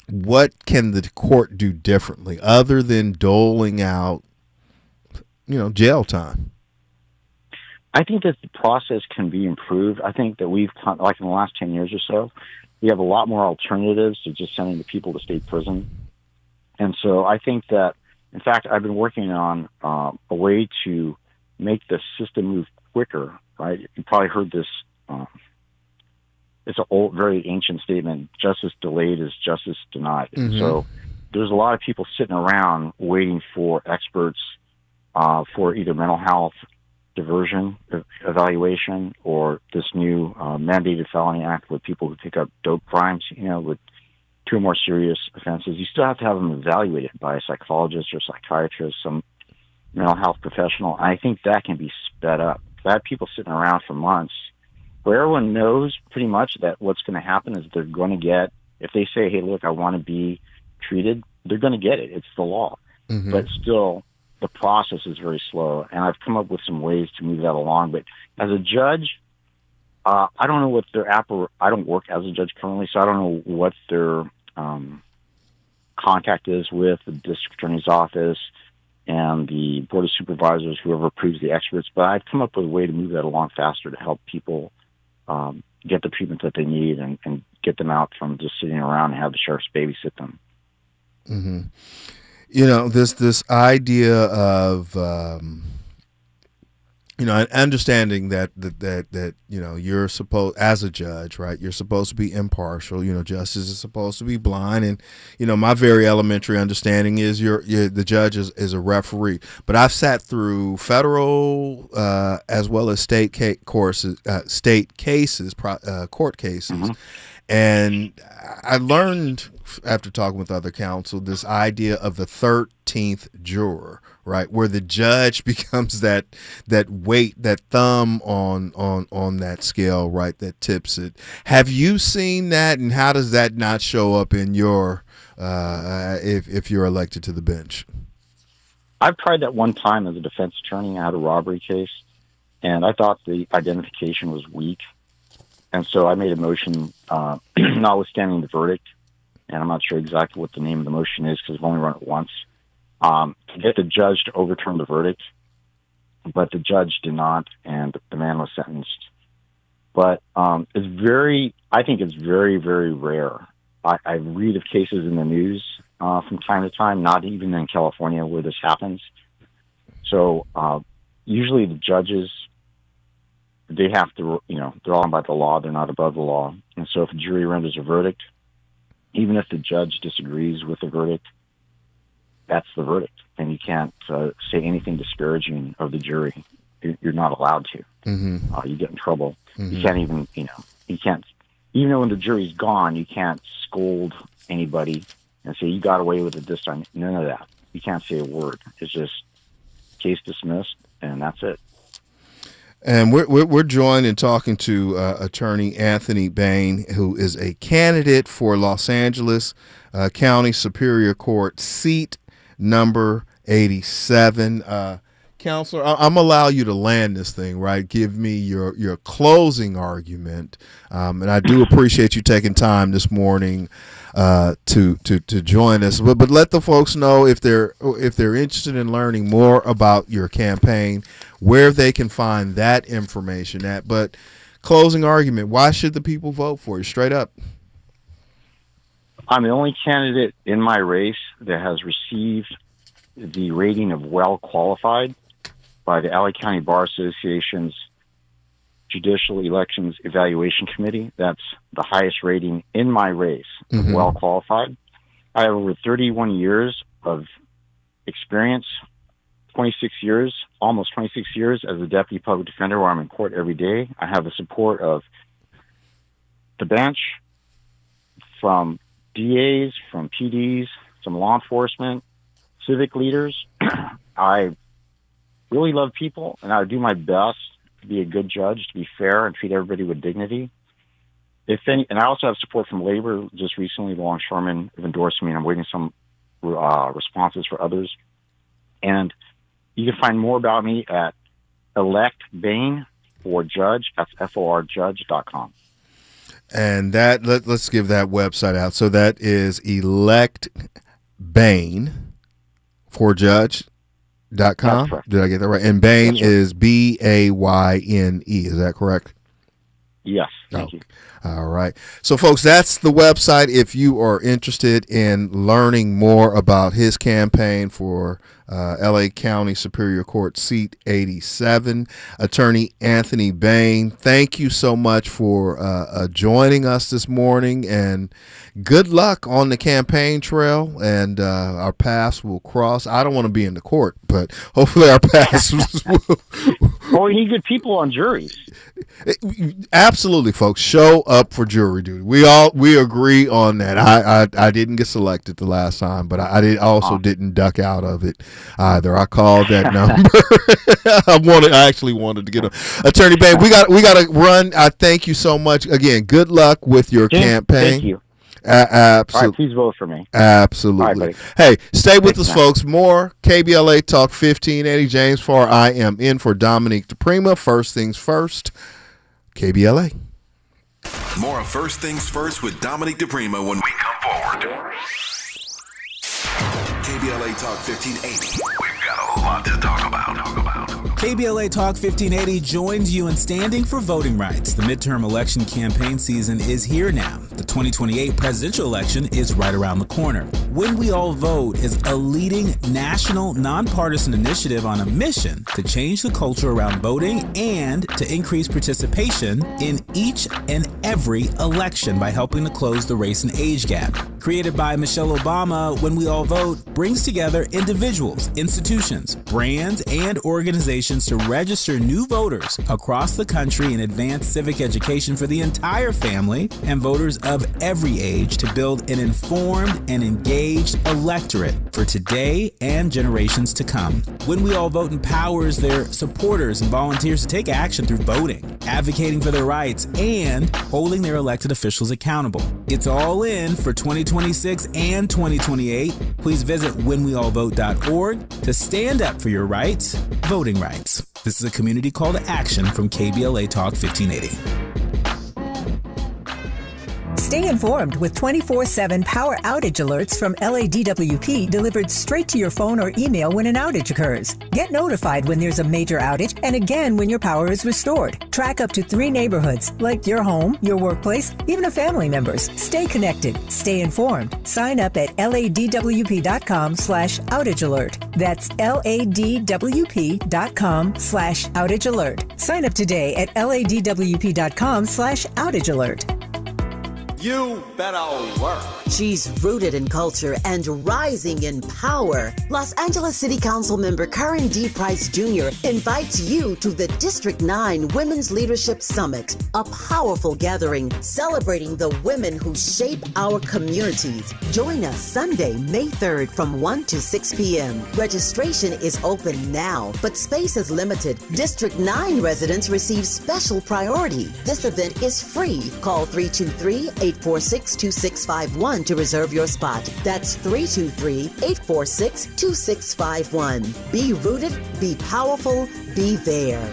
What can the court do differently other than doling out, jail time? I think that the process can be improved. I think that we've, like in the last 10 years or so, we have a lot more alternatives to just sending the people to state prison. And so I think that, in fact, I've been working on a way to make the system move quicker, right? You probably heard this. It's an old, very ancient statement: justice delayed is justice denied. And so there's a lot of people sitting around waiting for experts for either mental health diversion evaluation or this new mandated felony act with people who pick up dope crimes, with two or more serious offenses. You still have to have them evaluated by a psychologist or psychiatrist, some mental health professional. I think that can be sped up. I have people sitting around for months where everyone knows pretty much that what's going to happen is they're going to get, if they say, hey, look, I want to be treated, they're going to get it. It's the law. But still, the process is very slow, and I've come up with some ways to move that along. But as a judge, I don't know what their I don't work as a judge currently, so I don't know what their contact is with the district attorney's office and the board of supervisors, whoever approves the experts. But I've come up with a way to move that along faster to help people get the treatment that they need and get them out from just sitting around and have the sheriff's babysit them. This idea of understanding that you're supposed, as a judge, right, you're supposed to be impartial. Justice is supposed to be blind, and my very elementary understanding is the judge is a referee. But I've sat through federal as well as state court cases, and I learned after talking with other counsel this idea of the 13th juror, right, where the judge becomes that weight, that thumb on that scale, right, that tips it. Have you seen that, and how does that not show up in your if you're elected to the bench? I've tried that one time as a defense attorney. I had a robbery case, and I thought the identification was weak. And so I made a motion, notwithstanding the verdict, and I'm not sure exactly what the name of the motion is because I've only run it once, to get the judge to overturn the verdict. But the judge did not, and the man was sentenced. But I think it's very, very rare. I read of cases in the news from time to time, not even in California, where this happens. so usually the judges, they have to, they're all by the law. They're not above the law. And so if a jury renders a verdict, even if the judge disagrees with the verdict, that's the verdict. And you can't say anything disparaging of the jury. You're not allowed to. Mm-hmm. You get in trouble. Mm-hmm. You can't even, you can't, even though when the jury's gone, you can't scold anybody and say, you got away with it this time. None of that. You can't say a word. It's just case dismissed, and that's it. And we're joined in talking to attorney Anthony Bain, who is a candidate for Los Angeles County Superior Court seat number 87. Counselor, I'm allow you to land this thing, right? Give me your closing argument, and I do appreciate you taking time this morning to join us. But let the folks know if they're interested in learning more about your campaign, where they can find that information at. But closing argument, why should the people vote for you? Straight up. I'm the only candidate in my race that has received the rating of well qualified by the LA County Bar Association's Judicial Elections Evaluation Committee. That's the highest rating in my race, well qualified. I have over 31 years of experience, almost 26 years as a deputy public defender where I'm in court every day. I have the support of the bench, from DAs, from PDs, some law enforcement, civic leaders. I really love people, and I do my best to be a good judge, to be fair, and treat everybody with dignity. And I also have support from labor. Just recently, the longshoremen have endorsed me, and I'm waiting some responses for others. And you can find more about me at Elect Bain for Judge. That's FORjudge.com. And that let's give that website out. So that is Elect Bain for Judge.com. Did I get that right? And Bain is Bayne. Is that correct? Yes. Thank you. All right. So, folks, that's the website if you are interested in learning more about his campaign for LA County Superior Court seat 87. Attorney Anthony Bain, thank you so much for joining us this morning, and good luck on the campaign trail, and our paths will cross. I don't want to be in the court, but hopefully our paths will. Well, we need good people on juries. Absolutely, folks. Show up for jury duty. We agree on that. I didn't get selected the last time, but I didn't duck out of it either. I called that number. I actually wanted to get on. Attorney Bain, we got to run. I thank you so much again. Good luck with your campaign. Thank you. Absolutely. All right, please vote for me. Absolutely. Right, hey, stay with us, folks. More KBLA Talk 1580. James Farr. I am in for Dominique DePrima. First things first, KBLA. More of First Things First with Dominique DePrima when we come forward. KBLA Talk 1580. We've got a lot to talk about. KBLA Talk 1580 joins you in standing for voting rights. The midterm election campaign season is here now. The 2028 presidential election is right around the corner. When We All Vote is a leading national nonpartisan initiative on a mission to change the culture around voting and to increase participation in each and every election by helping to close the race and age gap. Created by Michelle Obama, When We All Vote brings together individuals, institutions, brands, and organizations to register new voters across the country and advance civic education for the entire family and voters of every age to build an informed and engaged electorate for today and generations to come. When We All Vote empowers their supporters and volunteers to take action through voting, advocating for their rights, and holding their elected officials accountable. It's all in for 2026 and 2028. Please visit whenweallvote.org to stand up for your rights, voting rights. This is a community call to action from KBLA Talk 1580. Stay informed with 24/7 power outage alerts from LADWP delivered straight to your phone or email when an outage occurs. Get notified when there's a major outage and again when your power is restored. Track up to 3 neighborhoods, like your home, your workplace, even a family member's. Stay connected. Stay informed. Sign up at ladwp.com/outage alert. That's ladwp.com/outage alert. Sign up today at ladwp.com/outage alert. You better work. She's rooted in culture and rising in power. Los Angeles City Council member Karen D. Price Jr. invites you to the District 9 Women's Leadership Summit, a powerful gathering celebrating the women who shape our communities. Join us Sunday, May 3rd from 1 to 6 p.m. Registration is open now, but space is limited. District 9 residents receive special priority. This event is free. Call 323-846-2651 to reserve your spot. That's 323-846-2651. Be rooted, be powerful, be there.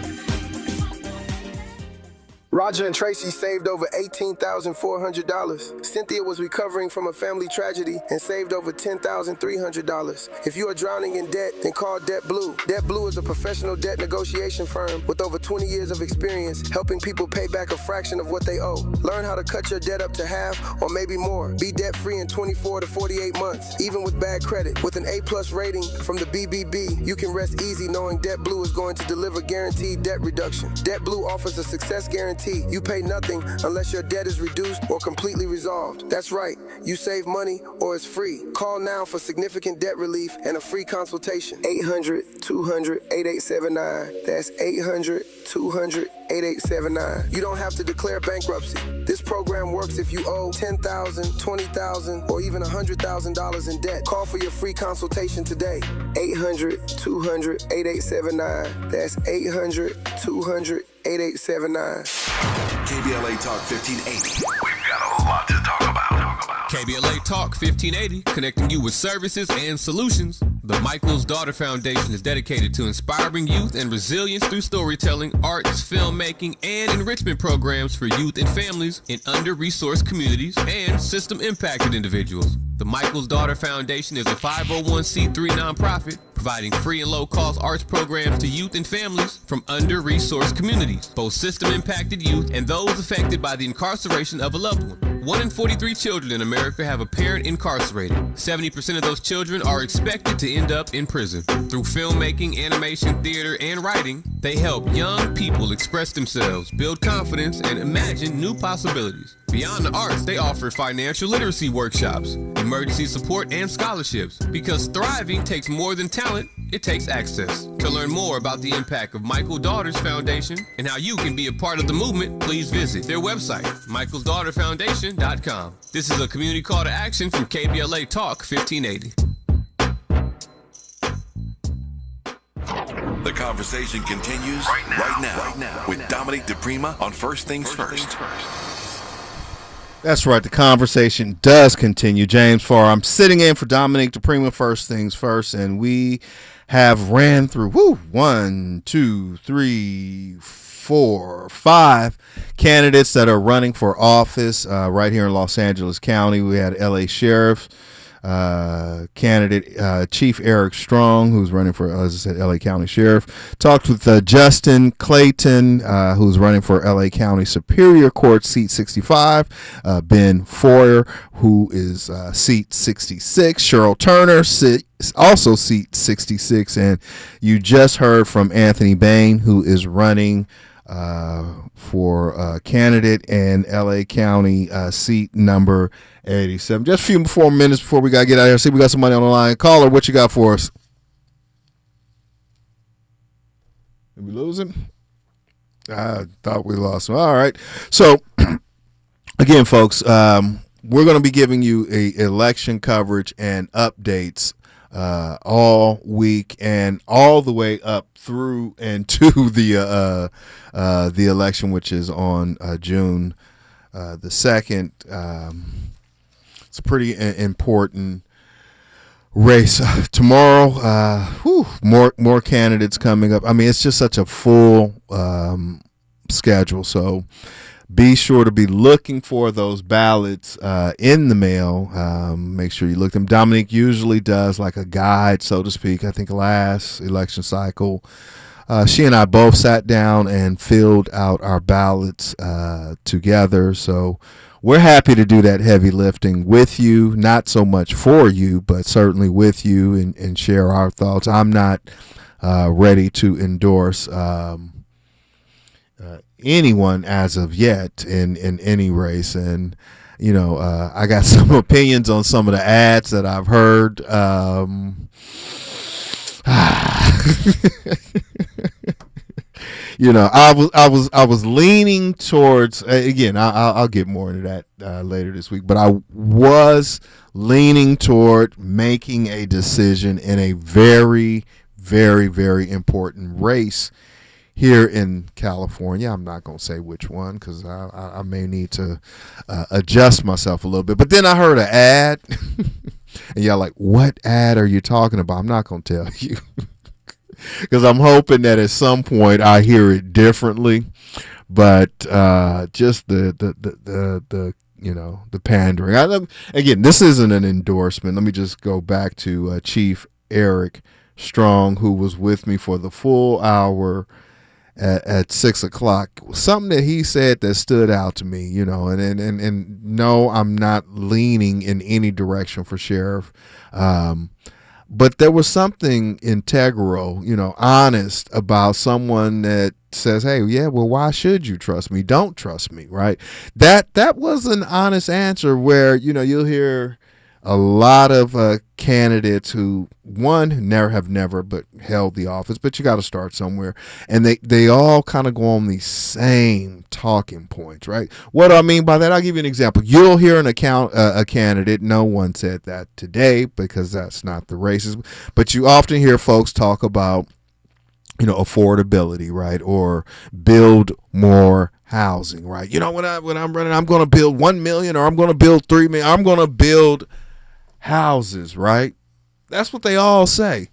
Roger and Tracy saved over $18,400. Cynthia was recovering from a family tragedy and saved over $10,300. If you are drowning in debt, then call Debt Blue. Debt Blue is a professional debt negotiation firm with over 20 years of experience helping people pay back a fraction of what they owe. Learn how to cut your debt up to half or maybe more. Be debt-free in 24 to 48 months, even with bad credit. With an A+ rating from the BBB, you can rest easy knowing Debt Blue is going to deliver guaranteed debt reduction. Debt Blue offers a success guarantee. You pay nothing unless your debt is reduced or completely resolved. That's right, you save money or it's free. Call now for significant debt relief and a free consultation. 800-200-8879. That's 800-200-8879. You don't have to declare bankruptcy. This program works if you owe $10,000, $20,000, or even $100,000 in debt. Call for your free consultation today. 800-200-8879. That's 800-200-8879. KBLA Talk 1580. We've got a lot to talk about. KBLA Talk 1580, connecting you with services and solutions. The Michael's Daughter Foundation is dedicated to inspiring youth and resilience through storytelling, arts, filmmaking, and enrichment programs for youth and families in under-resourced communities and system-impacted individuals. The Michael's Daughter Foundation is a 501c3 nonprofit providing free and low-cost arts programs to youth and families from under-resourced communities, both system-impacted youth and those affected by the incarceration of a loved one. 1 in 43 children in America have a parent incarcerated. 70% of those children are expected to end up in prison. Through filmmaking, animation, theater, and writing, they help young people express themselves, build confidence, and imagine new possibilities. Beyond the arts, they offer financial literacy workshops, emergency support, and scholarships. Because thriving takes more than talent, it takes access. To learn more about the impact of Michael Daughters Foundation and how you can be a part of the movement, please visit their website, michaelsdaughterfoundation.com. This is a community call to action from KBLA Talk 1580. The conversation continues right now with Dominic DePrima on First Things First. That's right. The conversation does continue. James Farr. I'm sitting in for Dominic DePrima, First Things First, and we have ran through 1, 2, 3, 4, 5 candidates that are running for office right here in Los Angeles County. We had LA Sheriff candidate Chief Eric Strong, who's running for, as I said, LA County Sheriff. Talked with Justin Clayton, who's running for LA County Superior Court seat 65. Ben Foyer, who is seat 66. Cheryl Turner, also seat 66. And you just heard from Anthony Bain, who is running for candidate in LA County seat number 87. Just a few more minutes before we got to get out of here. See, we got somebody on the line. Caller, what you got for us? Did we lose him? I thought we lost him. All right. So, again, folks, we're going to be giving you election coverage and updates all week and all the way up through and to the election, which is on June the 2nd. It's a pretty important race tomorrow. More candidates coming up. I mean, it's just such a full schedule. So be sure to be looking for those ballots in the mail. Make sure you look them. Dominique usually does like a guide, so to speak. I think last election cycle, she and I both sat down and filled out our ballots together. So we're happy to do that heavy lifting with you, not so much for you, but certainly with you and share our thoughts. I'm not ready to endorse anyone as of yet in any race. And, you know, I got some opinions on some of the ads that I've heard. You know, I was leaning towards, again, I'll get more into that later this week, but I was leaning toward making a decision in a very, very, very important race here in California. I'm not going to say which one because I may need to adjust myself a little bit. But then I heard an ad, and y'all like, what ad are you talking about? I'm not going to tell you because I'm hoping that at some point I hear it differently. But just the you know, the pandering. Again, this isn't an endorsement. Let me just go back to Chief Eric Strong, who was with me for the full hour at 6 o'clock. Something that he said that stood out to me, you know, and no, I'm not leaning in any direction for sheriff. But there was something integral, you know, honest about someone that says, hey, yeah, well, why should you trust me? Don't trust me, right? That was an honest answer where, you know, you'll hear a lot of candidates who, one, never but held the office, but you got to start somewhere. And they all kind of go on these same talking points, right? What do I mean by that? I'll give you an example. You'll hear a candidate, no one said that today because that's not the races, but you often hear folks talk about, you know, affordability, right? Or build more housing, right? You know, when I'm running, I'm going to build 1 million or I'm going to build 3 million. I'm going to build houses, right? That's what they all say.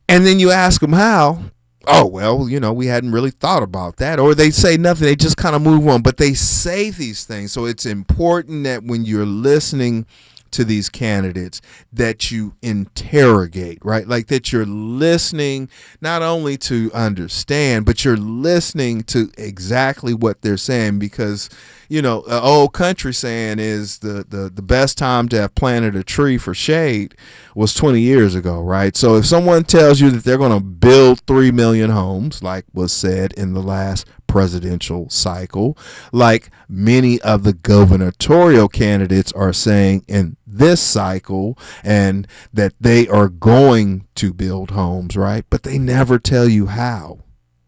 And then you ask them how. Oh, well, you know, we hadn't really thought about that. Or they say nothing. They just kind of move on. But they say these things. So it's important that when you're listening to these candidates that you interrogate, right? Like that you're listening not only to understand, but you're listening to exactly what they're saying, because, you know, an old country saying is the best time to have planted a tree for shade was 20 years ago, right? So if someone tells you that they're going to build 3 million homes, like was said in the last presidential cycle, like many of the gubernatorial candidates are saying in this cycle, and that they are going to build homes, right? But they never tell you how,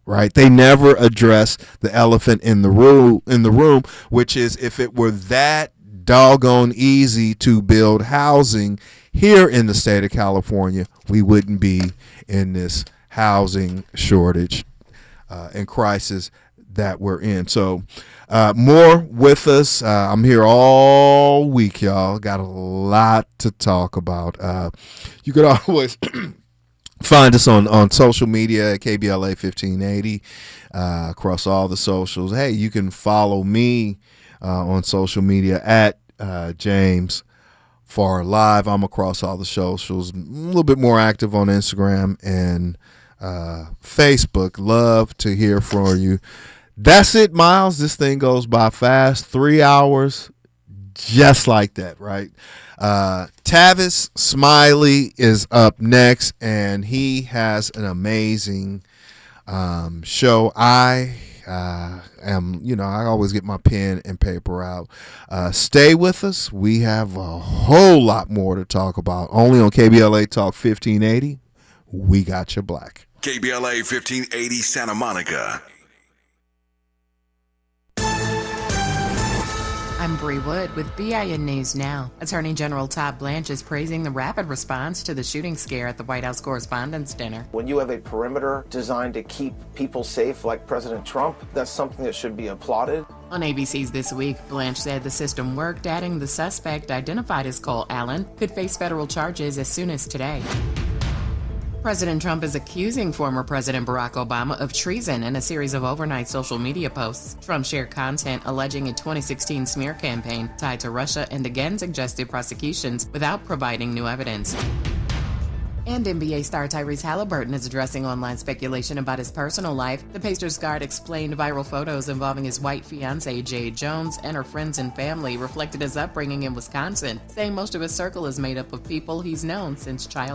right? They never address the elephant in the room, which is if it were that doggone easy to build housing here in the state of California, we wouldn't be in this housing shortage and crisis that we're in. So more with us. I'm here all week, y'all. Got a lot to talk about. You could always find us on social media at KBLA 1580 across all the socials. Hey, you can follow me on social media at James Farr Live. I'm across all the socials, a little bit more active on Instagram and Facebook. Love to hear from you. That's it, Miles. This thing goes by fast. 3 hours, just like that, right? Tavis Smiley is up next, and he has an amazing show. I am, you know, I always get my pen and paper out. Stay with us. We have a whole lot more to talk about. Only on KBLA Talk 1580. We got your black. KBLA 1580 Santa Monica. I'm Bree Wood with BIN News Now. Attorney General Todd Blanche is praising the rapid response to the shooting scare at the White House Correspondents' Dinner. When you have a perimeter designed to keep people safe like President Trump, that's something that should be applauded. On ABC's This Week, Blanche said the system worked, adding the suspect, identified as Cole Allen, could face federal charges as soon as today. President Trump is accusing former President Barack Obama of treason in a series of overnight social media posts. Trump shared content alleging a 2016 smear campaign tied to Russia and again suggested prosecutions without providing new evidence. And NBA star Tyrese Halliburton is addressing online speculation about his personal life. The Pacers guard explained viral photos involving his white fiancée, Jade Jones, and her friends and family reflected his upbringing in Wisconsin, saying most of his circle is made up of people he's known since childhood.